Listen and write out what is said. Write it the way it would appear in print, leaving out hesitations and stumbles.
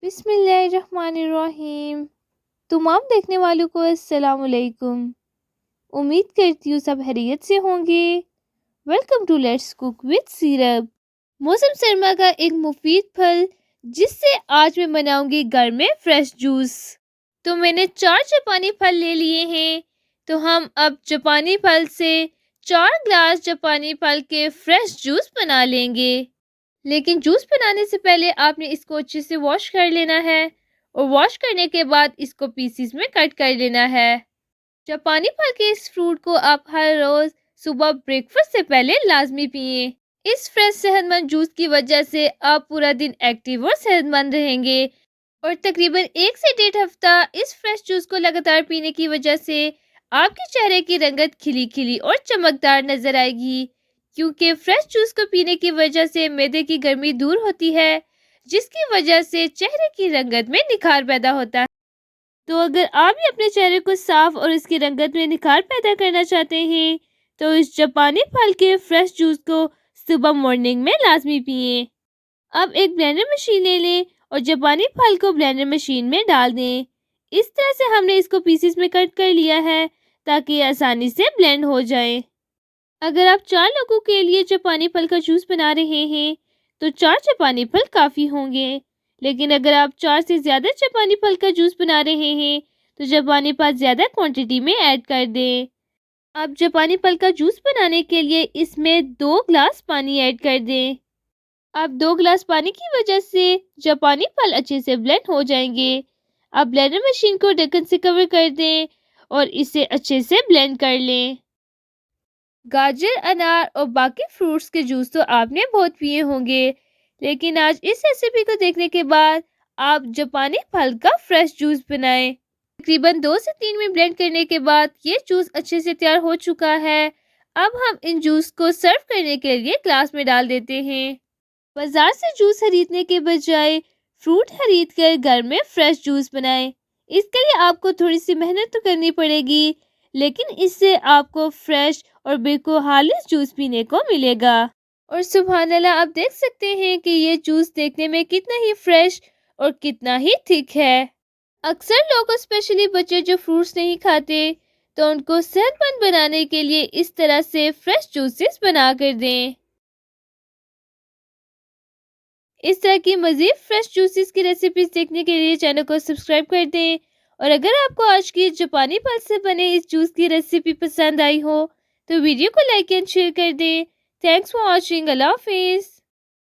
बिस्मिल्लाहिर्रहमानिर्रहीम। तमाम देखने वालों को अस्सलाम वालेकुम। उम्मीद करती हूँ सब खैरियत से होंगे। Welcome to let's cook with syrup. Mausam Sarma का एक मुफीद फल जिससे आज मैं बनाऊंगी घर में फ्रेश जूस। तो मैंने 4 जापानी फल ले लिए हैं। तो हम अब जापानी फल से 4 ग्लास जापानी फल के फ्रेश जूस बना लेंगे। लेकिन जूस बनाने से पहले आपने इसको अच्छे से वॉश कर लेना है और वॉश करने के बाद इसको पीसीस में कट कर लेना है। जापानी फल के इस फ्रूट को आप हर रोज सुबह ब्रेकफास्ट से पहले लाजमी पिए। इस फ्रेश सेहतमंद जूस की वजह से आप पूरा दिन एक्टिव और सेहतमंद रहेंगे और तकरीबन 1 से 1.5 हफ्ता इस फ्रेश जूस को लगातार पीने की वजह से आपके चेहरे की रंगत खिली खिली और चमकदार नजर आएगी, क्योंकि फ्रेश जूस को पीने की वजह से मैदे की गर्मी दूर होती है, जिसकी वजह से चेहरे की रंगत में निखार पैदा होता है। तो अगर आप भी अपने चेहरे को साफ और इसकी रंगत में निखार पैदा करना चाहते हैं तो इस जापानी फल के फ्रेश जूस को सुबह मॉर्निंग में लाजमी पिए। अब एक ब्लेंडर मशीन ले लें और जापानी फल को ब्लेंडर मशीन में डाल दें। इस तरह से हमने इसको पीसेस में कट कर लिया है ताकि ये आसानी से ब्लेंड हो जाए। अगर आप 4 लोगों के लिए जापानी फल का जूस बना रहे हैं तो 4 जापानी फल काफ़ी होंगे। लेकिन अगर आप 4 से ज़्यादा जापानी फल का जूस बना रहे हैं तो जापानी फल ज़्यादा क्वांटिटी में ऐड कर दें। आप जापानी फल का जूस बनाने के लिए इसमें 2 ग्लास पानी ऐड कर दें। अब 2 ग्लास पानी की वजह से जापानी फल अच्छे से ब्लेंड हो जाएंगे। अब ब्लेंडर मशीन को ढक्कन से कवर कर दें और इसे अच्छे से ब्लेंड कर लें। गाजर, अनार और बाकी फ्रूट्स के जूस तो आपने बहुत पिए होंगे, लेकिन आज इस रेसिपी को देखने के बाद आप जापानी फल का फ्रेश जूस बनाएं। तकरीबन 2 से 3 मिनट ब्लेंड करने के बाद ये जूस अच्छे से तैयार हो चुका है। अब हम इन जूस को सर्व करने के लिए ग्लास में डाल देते हैं। बाजार से जूस खरीदने के बजाय फ्रूट खरीद कर घर में फ्रेश जूस बनाएं। इसके लिए आपको थोड़ी सी मेहनत तो करनी पड़ेगी, लेकिन इससे आपको फ्रेश और बिल्कुल खालिस जूस पीने को मिलेगा। और सुभान अल्लाह, आप देख सकते हैं कि ये जूस देखने में कितना ही फ्रेश और कितना ही थिक है। अक्सर लोग, स्पेशली बच्चे जो फ्रूट्स नहीं खाते, तो उनको सेहतमंद बनाने के लिए इस तरह से फ्रेश जूसेस बना कर दें। इस तरह की मज़ीद फ्रेश जूसेस की रेसिपीज देखने के लिए चैनल को सब्सक्राइब कर दें। और अगर आपको आज की जापानी फल से बने इस जूस की रेसिपी पसंद आई हो तो वीडियो को लाइक एंड शेयर कर दें। Thanks for watching. अल्लाह हाफिज़।